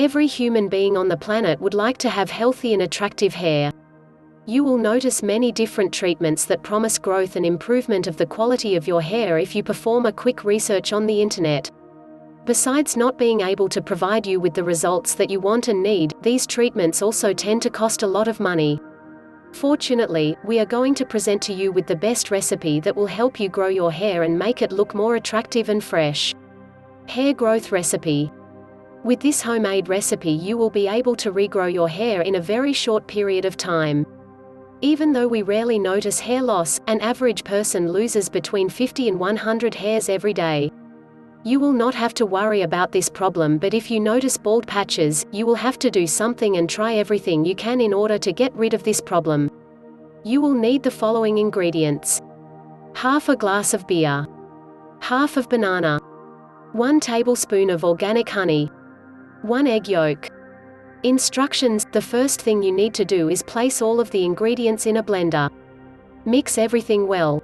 Every human being on the planet would like to have healthy and attractive hair. You will notice many different treatments that promise growth and improvement of the quality of your hair if you perform a quick research on the internet. Besides not being able to provide you with the results that you want and need, these treatments also tend to cost a lot of money. Fortunately, we are going to present to you with the best recipe that will help you grow your hair and make it look more attractive and fresh. Hair growth recipe. With this homemade recipe you will be able to regrow your hair in a very short period of time. Even though we rarely notice hair loss, an average person loses between 50 and 100 hairs every day. You will not have to worry about this problem, but if you notice bald patches, you will have to do something and try everything you can in order to get rid of this problem. You will need the following ingredients. Half a glass of beer. Half of banana. 1 tablespoon of organic honey. 1 egg yolk. Instructions: the first thing you need to do is place all of the ingredients in a blender. Mix everything well.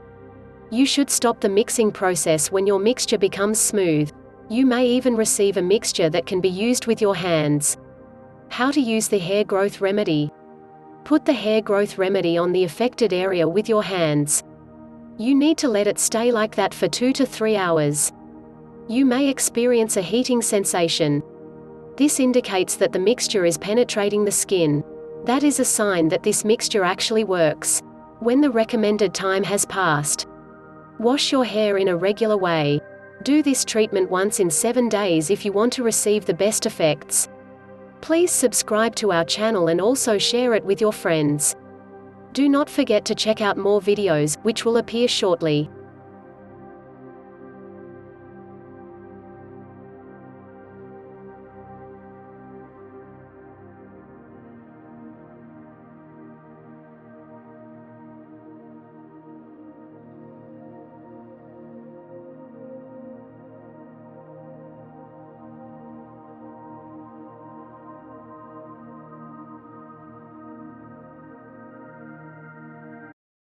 You should stop the mixing process when your mixture becomes smooth. You may even receive a mixture that can be used with your hands. How to use the hair growth remedy. Put the hair growth remedy on the affected area with your hands. You need to let it stay like that for 2 to 3 hours. You may experience a heating sensation. This indicates that the mixture is penetrating the skin. That is a sign that this mixture actually works. When the recommended time has passed, wash your hair in a regular way. Do this treatment once in 7 days if you want to receive the best effects. Please subscribe to our channel and also share it with your friends. Do not forget to check out more videos, which will appear shortly.